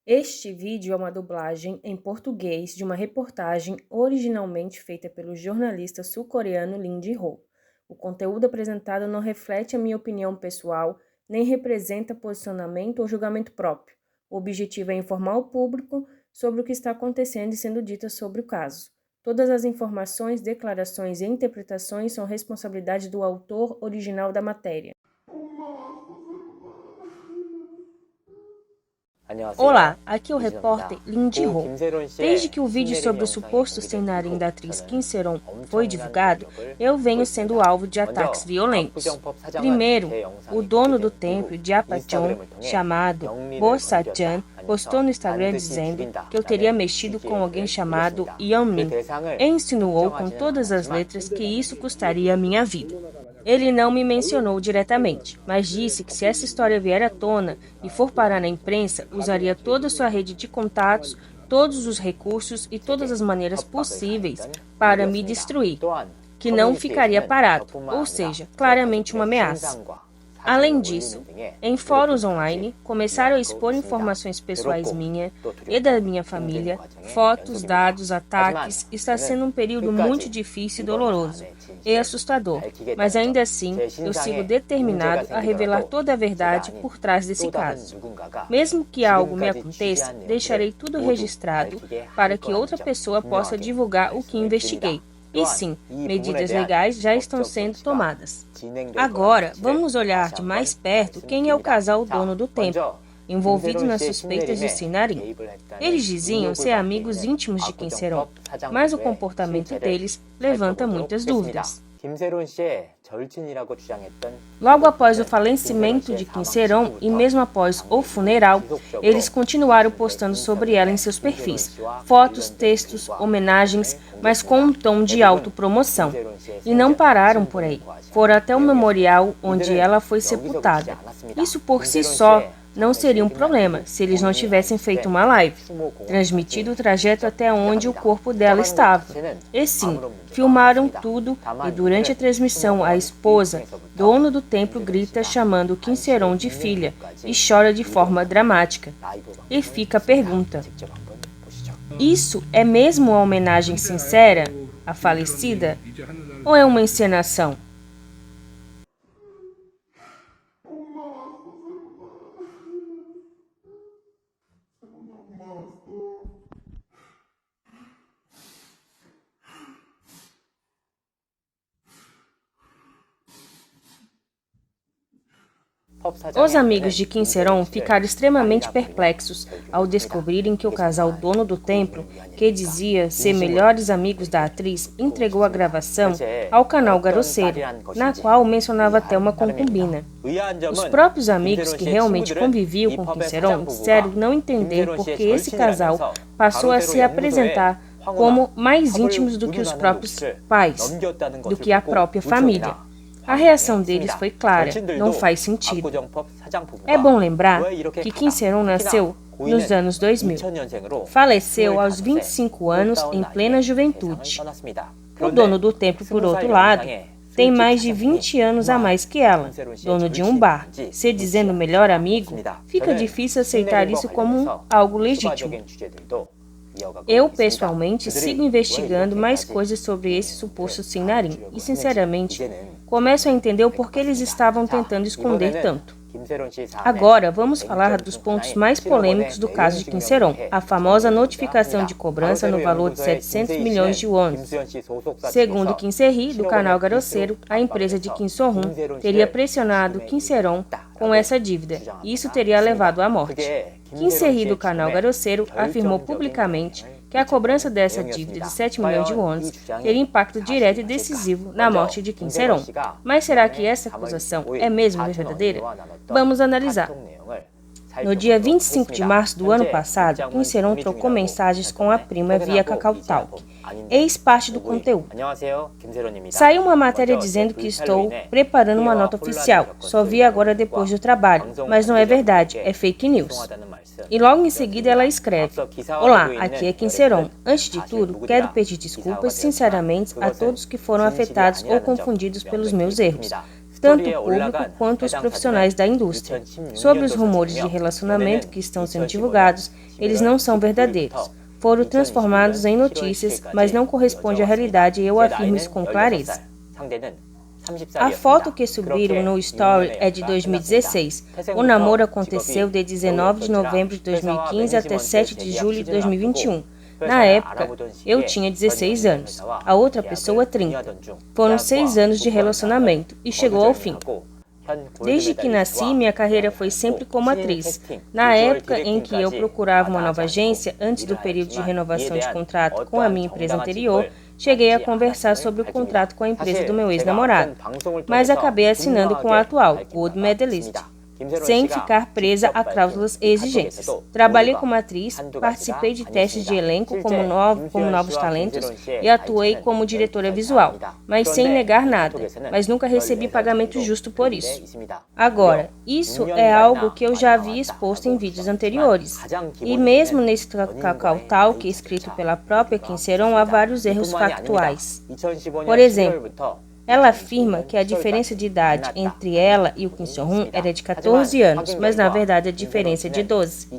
Este vídeo é uma dublagem em português de uma reportagem originalmente feita pelo jornalista sul-coreano Lim Ji-ho. O conteúdo apresentado não reflete a minha opinião pessoal, nem representa posicionamento ou julgamento próprio. O objetivo é informar o público sobre o que está acontecendo e sendo dito sobre o caso. Todas as informações, declarações e interpretações são responsabilidade do autor original da matéria. Olá, aqui é o repórter Lim Ji-ho. Desde que o vídeo sobre o suposto Senarim da atriz Kim Se-ron foi divulgado, eu venho sendo alvo de ataques violentos. Primeiro, o dono do templo de Apacheon, chamado Bo Sa-chan, postou no Instagram dizendo que eu teria mexido com alguém chamado Yeon-min e insinuou com todas as letras que isso custaria a minha vida. Ele não me mencionou diretamente, mas disse que se essa história vier à tona e for parar na imprensa, usaria toda a sua rede de contatos, todos os recursos e todas as maneiras possíveis para me destruir, que não ficaria parado, ou seja, claramente uma ameaça. Além disso, em fóruns online, começaram a expor informações pessoais minhas e da minha família, fotos, dados, ataques. Está sendo um período muito difícil e doloroso e assustador, mas ainda assim eu sigo determinado a revelar toda a verdade por trás desse caso. Mesmo que algo me aconteça, deixarei tudo registrado para que outra pessoa possa divulgar o que investiguei. E sim, medidas legais já estão sendo tomadas. Agora, vamos olhar de mais perto quem é o casal dono do templo, envolvido nas suspeitas de Senarim. Eles diziam ser amigos íntimos de Kim Se-ron, mas o comportamento deles levanta muitas dúvidas. Logo após o falecimento de Kim Se-ron e mesmo após o funeral, eles continuaram postando sobre ela em seus perfis, fotos, textos, homenagens, mas com um tom de autopromoção. E não pararam por aí. Foram até o memorial onde ela foi sepultada. Isso por si só não seria um problema se eles não tivessem feito uma live, transmitido o trajeto até onde o corpo dela estava. E sim, filmaram tudo e durante a transmissão a esposa, dono do templo, grita chamando Kim Se-ron de filha e chora de forma dramática. E fica a pergunta: isso é mesmo uma homenagem sincera à falecida ou é uma encenação? Os amigos de Kim Se-ron ficaram extremamente perplexos ao descobrirem que o casal dono do templo, que dizia ser melhores amigos da atriz, entregou a gravação ao canal Garosseiro, na qual mencionava até uma concubina. Os próprios amigos que realmente conviviam com Kim Se-ron disseram não entender por que esse casal passou a se apresentar como mais íntimos do que os próprios pais, do que a própria família. A reação deles foi clara, não faz sentido. É bom lembrar que Kim Se-ron nasceu nos anos 2000. Faleceu aos 25 anos em plena juventude. O dono do templo, por outro lado, tem mais de 20 anos a mais que ela, dono de um bar. Se dizendo melhor amigo, fica difícil aceitar isso como algo legítimo. Eu, pessoalmente, sigo investigando mais coisas sobre esse suposto Senarim e, sinceramente, começo a entender o porquê eles estavam tentando esconder tanto. Agora, vamos falar dos pontos mais polêmicos do caso de Kim Se-ron, a famosa notificação de cobrança no valor de 700 milhões de wons. Segundo Kim Se-ri, do canal Garosseiro, a empresa de Kim So-hun teria pressionado Kim Se-ron com essa dívida, e isso teria levado à morte. Kim Se-ri, do canal Garosseiro, afirmou publicamente que a cobrança dessa dívida de 7 milhões de wons teria impacto direto e decisivo na morte de Kim Se-ron. Mas será que essa acusação é mesmo verdadeira? Vamos analisar. No dia 25 de março do ano passado, Kim Se-ron trocou mensagens com a prima via KakaoTalk. Eis parte do conteúdo. Saiu uma matéria dizendo que estou preparando uma nota oficial. Só vi agora depois do trabalho, mas não é verdade, é fake news. E logo em seguida ela escreve: olá, aqui é Kim Se-ron. Antes de tudo, quero pedir desculpas sinceramente a todos que foram afetados ou confundidos pelos meus erros. tanto o público quanto os profissionais da indústria. Sobre os rumores de relacionamento que estão sendo divulgados, eles não são verdadeiros. Foram transformados em notícias, mas não corresponde à realidade e eu afirmo isso com clareza. A foto que subiram no Story é de 2016. O namoro aconteceu de 19 de novembro de 2015 até 7 de julho de 2021. Na época, eu tinha 16 anos, a outra pessoa 30. Foram 6 anos de relacionamento e chegou ao fim. Desde que nasci, minha carreira foi sempre como atriz. Na época em que eu procurava uma nova agência, antes do período de renovação de contrato com a minha empresa anterior, cheguei a conversar sobre o contrato com a empresa do meu ex-namorado, mas acabei assinando com a atual, Gold Medalist, sem ficar presa a cláusulas e exigências. Trabalhei como atriz, participei de testes de elenco como novos talentos e atuei como diretora visual, mas sem negar nada, mas nunca recebi pagamento justo por isso. Agora, isso é algo que eu já havia exposto em vídeos anteriores, e mesmo nesse Kakao Talk escrito pela própria Kim Sae-ron há vários erros factuais. Por exemplo, ela afirma que a diferença de idade entre ela e o Kim So-hoon era de 14 anos, mas na verdade a diferença é de 12.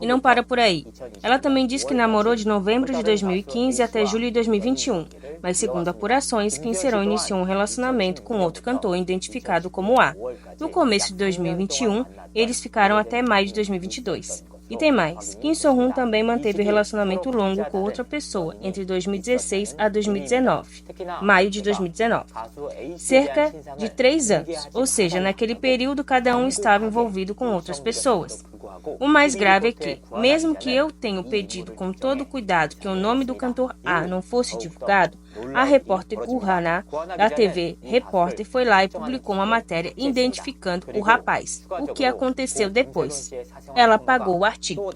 E não para por aí. Ela também diz que namorou de novembro de 2015 até julho de 2021, mas segundo apurações, Kim Sae-ron iniciou um relacionamento com outro cantor identificado como A. No começo de 2021, eles ficaram até maio de 2022. E tem mais, Kim So-hoon também manteve relacionamento longo com outra pessoa entre 2016 a 2019, maio de 2019, cerca de 3 anos, ou seja, naquele período cada um estava envolvido com outras pessoas. O mais grave é que, mesmo que eu tenha pedido com todo cuidado que o nome do cantor A não fosse divulgado, a repórter Gu Hana, da TV Repórter, foi lá e publicou uma matéria identificando o rapaz. O que aconteceu depois? Ela apagou o artigo.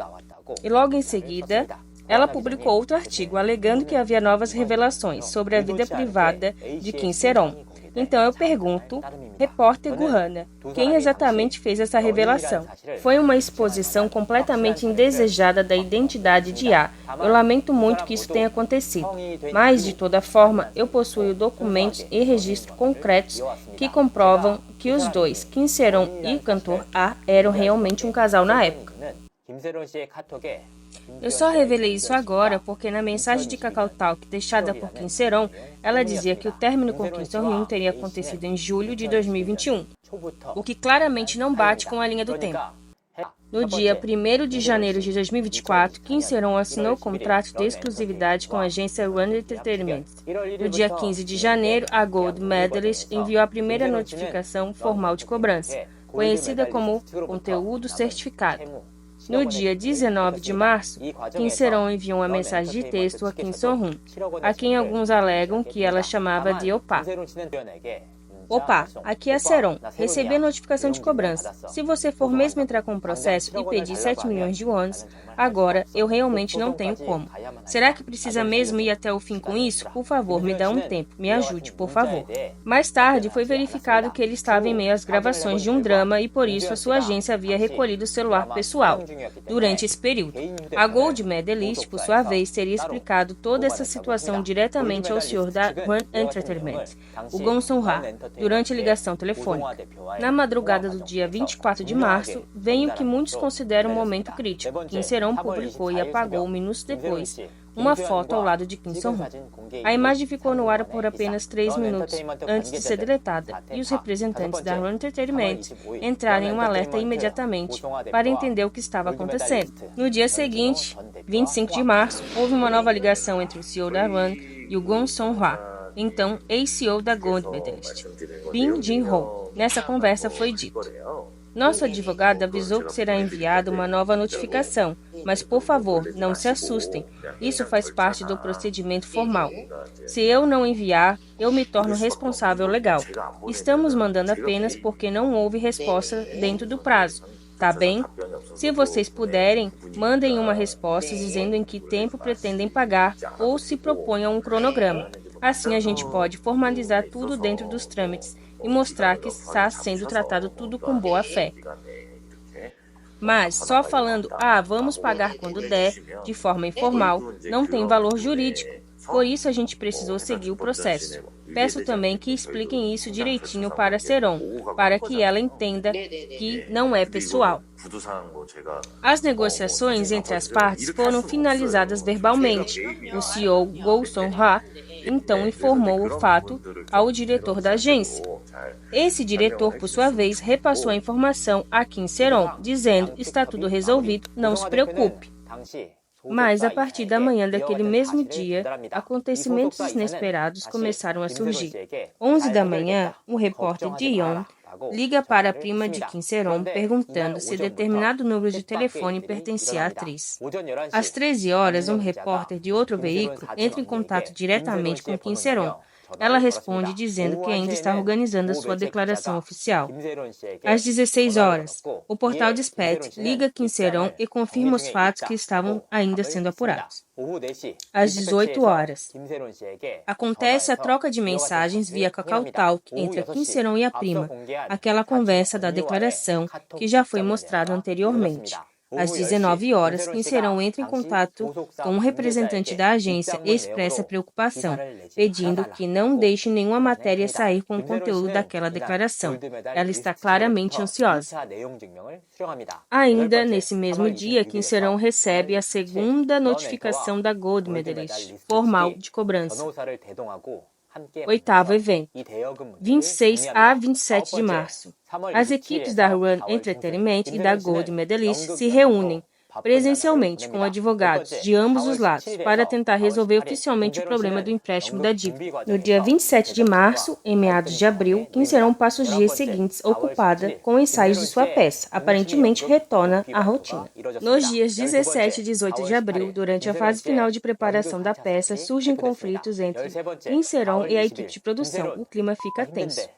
E logo em seguida, ela publicou outro artigo alegando que havia novas revelações sobre a vida privada de Kim Sae-ron. Então eu pergunto, repórter Gu Hana, quem exatamente fez essa revelação? Foi uma exposição completamente indesejada da identidade de A. Eu lamento muito que isso tenha acontecido. Mas, de toda forma, eu possuo documentos e registros concretos que comprovam que os dois, Kim Sae-ron e o cantor A, eram realmente um casal na época. Eu só revelei isso agora porque na mensagem de Kakao Talk deixada por Kim Sae-ron, ela dizia que o término com Kim So-hyun teria acontecido em julho de 2021, o que claramente não bate com a linha do tempo. No dia 1º de janeiro de 2024, Kim Sae-ron assinou o contrato de exclusividade com a agência One Entertainment. No dia 15 de janeiro, a Gold Medalist enviou a primeira notificação formal de cobrança, conhecida como conteúdo certificado. No dia 19 de março, Kim Sae-ron enviou uma mensagem de texto a Kim So-hoon, a quem alguns alegam que ela chamava de Opa. Opa, aqui é Sae-ron. Recebi a notificação de cobrança. Se você for mesmo entrar com um processo e pedir 7 milhões de wons, agora eu realmente não tenho como. Será que precisa mesmo ir até o fim com isso? Por favor, me dá um tempo. Me ajude, por favor. Mais tarde, foi verificado que ele estava em meio às gravações de um drama e por isso a sua agência havia recolhido o celular pessoal durante esse período. A Gold Medalist, por sua vez, teria explicado toda essa situação diretamente ao senhor da One Entertainment, o Gong Sung-ha, durante a ligação telefônica. Na madrugada do dia 24 de março, vem o que muitos consideram um momento crítico. Kim Sae-ron publicou e apagou minutos depois uma foto ao lado de Kim So-hoon. A imagem ficou no ar por apenas 3 minutos antes de ser deletada, e os representantes da One Entertainment entraram em um alerta imediatamente para entender o que estava acontecendo. No dia seguinte, 25 de março, houve uma nova ligação entre o CEO da One e o Gong Sung-ha, então ex-CEO da Gold Medalist, Bin Jin-ho. Nessa conversa foi dito: nosso advogado avisou que será enviada uma nova notificação, mas por favor, não se assustem. Isso faz parte do procedimento formal. Se eu não enviar, eu me torno responsável legal. Estamos mandando apenas porque não houve resposta dentro do prazo. Tá bem? Se vocês puderem, mandem uma resposta dizendo em que tempo pretendem pagar ou se proponham um cronograma. Assim a gente pode formalizar tudo dentro dos trâmites e mostrar que está sendo tratado tudo com boa fé. Mas só falando, vamos pagar quando der, de forma informal, não tem valor jurídico. Por isso a gente precisou seguir o processo. Peço também que expliquem isso direitinho para Seron, para que ela entenda que não é pessoal. As negociações entre as partes foram finalizadas verbalmente. O CEO Go Song-ha então informou o fato ao diretor da agência. Esse diretor, por sua vez, repassou a informação a Kim Seron, dizendo: está tudo resolvido, não se preocupe. Mas, a partir da manhã daquele mesmo dia, acontecimentos inesperados começaram a surgir. 11 da manhã, um repórter de Yeon liga para a prima de Kim Seron perguntando se determinado número de telefone pertencia à atriz. Às 13 horas, um repórter de outro veículo entra em contato diretamente com Kim Seron. Ela responde dizendo que ainda está organizando a sua declaração oficial. Às 16 horas, o portal Dispatch liga Kim Seron e confirma os fatos que estavam ainda sendo apurados. Às 18 horas, acontece a troca de mensagens via KakaoTalk entre a Kim Seron e a prima, aquela conversa da declaração que já foi mostrada anteriormente. Às 19 horas, Kim Seron entra em contato com um representante da agência e expressa preocupação, pedindo que não deixe nenhuma matéria sair com o conteúdo daquela declaração. Ela está claramente ansiosa. Ainda nesse mesmo dia, Kim Seron recebe a segunda notificação da Gold Medalist, formal de cobrança. Oitavo evento, 26 a 27 de março. As equipes da Run Entertainment e da Gold Medalist se reúnem presencialmente com advogados de ambos os lados para tentar resolver oficialmente o problema do empréstimo da dívida. No dia 27 de março, em meados de abril, Kim Seron passa os dias seguintes ocupada com ensaios de sua peça, aparentemente retorna à rotina. Nos dias 17 e 18 de abril, durante a fase final de preparação da peça, surgem conflitos entre Kim Seron e a equipe de produção. O clima fica tenso.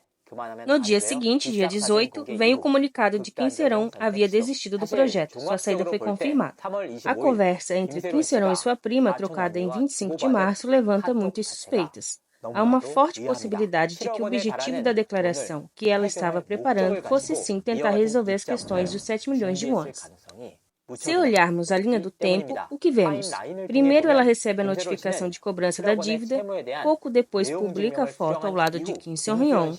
No dia seguinte, dia 18, vem o comunicado de que Kim Seron havia desistido do projeto. Sua saída foi confirmada. A conversa entre Kim Seron e sua prima, trocada em 25 de março, levanta muitas suspeitas. Há uma forte possibilidade de que o objetivo da declaração que ela estava preparando fosse sim tentar resolver as questões dos 7 milhões de wons. Se olharmos a linha do tempo, o que vemos? Primeiro, ela recebe a notificação de cobrança da dívida, pouco depois publica a foto ao lado de Kim Seon-hyun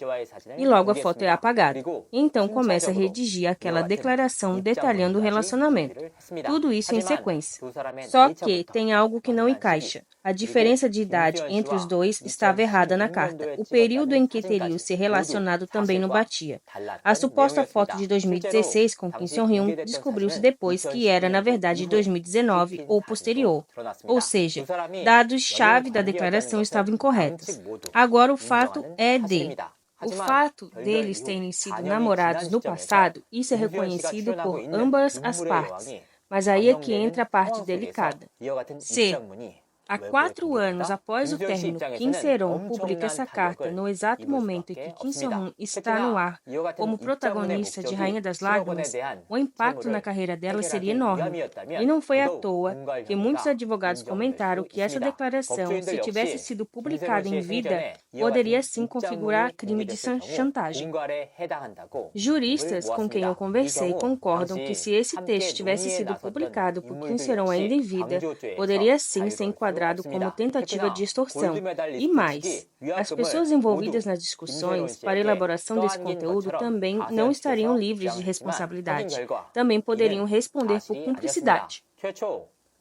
e logo a foto é apagada. Então começa a redigir aquela declaração detalhando o relacionamento. Tudo isso em sequência. Só que tem algo que não encaixa. A diferença de idade entre os dois estava errada na carta. O período em que teriam se relacionado também não batia. A suposta foto de 2016 com Kim Seon-hyun descobriu-se depois que era, na verdade, de 2019 ou posterior. Ou seja, dados-chave da declaração estavam incorretos. Agora o fato é de... O fato deles terem sido namorados no passado, isso é reconhecido por ambas as partes. Mas aí é que entra a parte delicada. Se... Há 4 anos após o término, Kim Seron publica essa carta no exato momento em que Kim Seon-hyun está no ar como protagonista de Rainha das Lágrimas. O impacto na carreira dela seria enorme. E não foi à toa que muitos advogados comentaram que essa declaração, se tivesse sido publicada em vida, poderia sim configurar crime de chantagem. Juristas com quem eu conversei concordam que se esse texto tivesse sido publicado por Kim Seron ainda em vida, poderia sim ser enquadrado como tentativa de extorsão. E mais, as pessoas envolvidas nas discussões para a elaboração desse conteúdo também não estariam livres de responsabilidade. Também poderiam responder por cumplicidade.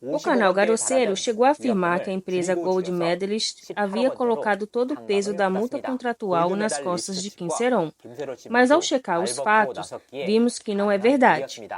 O canal Garosseiro chegou a afirmar que a empresa Gold Medalist havia colocado todo o peso da multa contratual nas costas de Kim Seron. Mas ao checar os fatos, vimos que não é verdade.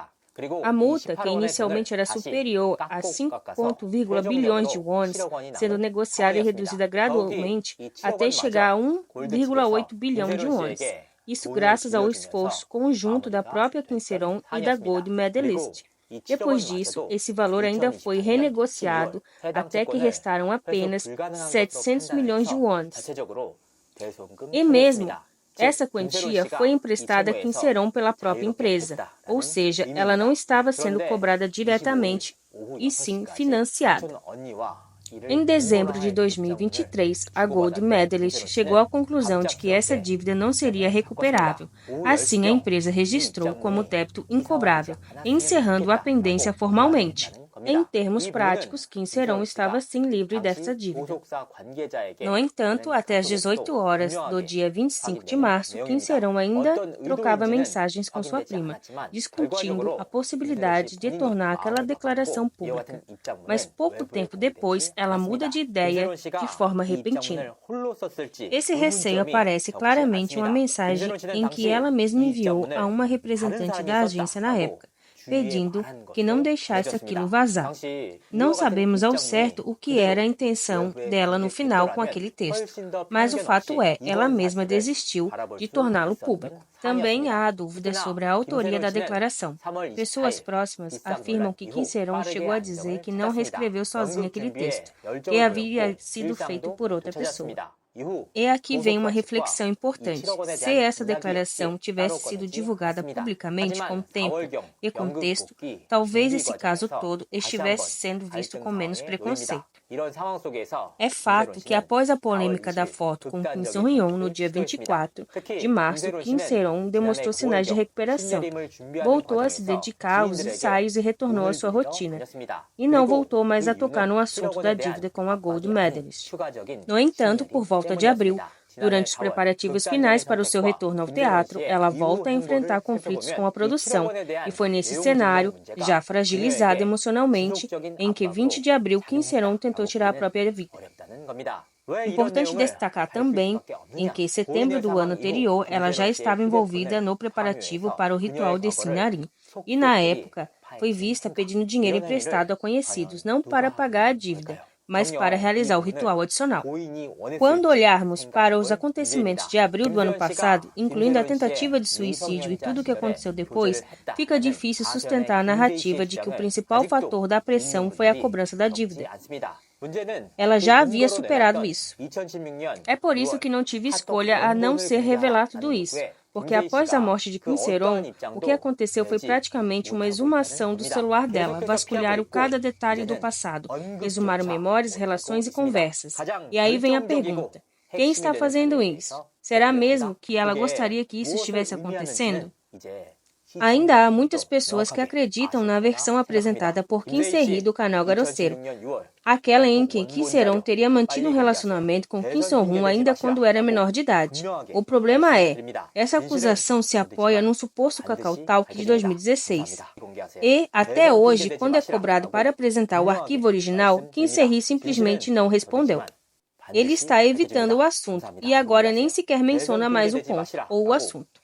A multa, que inicialmente era superior a 5,1 bilhões de wons, sendo negociada e reduzida gradualmente até chegar a 1,8 bilhão de wons. Isso graças ao esforço conjunto da própria Kim Seron e da Gold Medalist. Depois disso, esse valor ainda foi renegociado até que restaram apenas 700 milhões de wons. E mesmo essa quantia foi emprestada a Kim Seron pela própria empresa, ou seja, ela não estava sendo cobrada diretamente, e sim financiada. Em dezembro de 2023, a Gold Medalist chegou à conclusão de que essa dívida não seria recuperável. Assim, a empresa registrou como débito incobrável, encerrando a pendência formalmente. Em termos práticos, Kim Ser-on estava sim livre dessa dívida. No entanto, até às 18 horas do dia 25 de março, Kim Ser-on ainda trocava mensagens com sua prima, discutindo a possibilidade de tornar aquela declaração pública. Mas pouco tempo depois, ela muda de ideia de forma repentina. Esse receio aparece claramente em uma mensagem em que ela mesma enviou a uma representante da agência na época, pedindo que não deixasse aquilo vazar. Não sabemos ao certo o que era a intenção dela no final com aquele texto, mas o fato é, ela mesma desistiu de torná-lo público. Também há dúvidas sobre a autoria da declaração. Pessoas próximas afirmam que Kim Ser-on chegou a dizer que não reescreveu sozinha aquele texto, que havia sido feito por outra pessoa. E aqui vem uma reflexão importante. Se essa declaração tivesse sido divulgada publicamente com tempo e contexto, talvez esse caso todo estivesse sendo visto com menos preconceito. É fato que após a polêmica da foto com Kim Soo-hyun no dia 24 de março, Kim Ser-on demonstrou sinais de recuperação. Voltou a se dedicar aos ensaios e retornou à sua rotina. E não voltou mais a tocar no assunto da dívida com a Gold Medalist. No entanto, por volta de abril, durante os preparativos finais para o seu retorno ao teatro, ela volta a enfrentar conflitos com a produção, e foi nesse cenário, já fragilizada emocionalmente, em que 20 de abril Kim Ser-on tentou tirar a própria vida. Importante destacar também em que, em setembro do ano anterior, ela já estava envolvida no preparativo para o ritual de Sinarim, e na época foi vista pedindo dinheiro emprestado a conhecidos, não para pagar a dívida, mas para realizar o ritual adicional. Quando olharmos para os acontecimentos de abril do ano passado, incluindo a tentativa de suicídio e tudo o que aconteceu depois, fica difícil sustentar a narrativa de que o principal fator da pressão foi a cobrança da dívida. Ela já havia superado isso. É por isso que não tive escolha a não ser revelar tudo isso. Porque após a morte de Kim Ser-on, o que aconteceu foi praticamente uma exumação do celular dela, vasculharam cada detalhe do passado, exumaram memórias, relações e conversas. E aí vem a pergunta, quem está fazendo isso? Será mesmo que ela gostaria que isso estivesse acontecendo? Ainda há muitas pessoas que acreditam na versão apresentada por Kim Se-hee do canal Garoceiro, aquela em que Kim Ser-on teria mantido um relacionamento com Kim So-hyun ainda quando era menor de idade. O problema é, essa acusação se apoia num suposto Kakao Talk de 2016. E, até hoje, quando é cobrado para apresentar o arquivo original, Kim Se-hee simplesmente não respondeu. Ele está evitando o assunto, e agora nem sequer menciona mais o ponto, ou o assunto.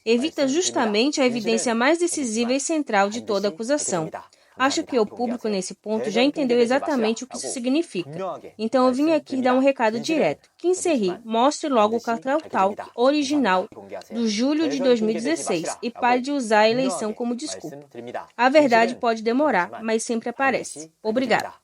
Evita justamente a evidência mais decisiva e central de toda acusação. Acho que o público nesse ponto já entendeu exatamente o que isso significa. Então eu vim aqui dar um recado direto. Kim Se-hee, mostre logo o Kakao Talk original do julho de 2016 e pare de usar a eleição como desculpa. A verdade pode demorar, mas sempre aparece. Obrigada.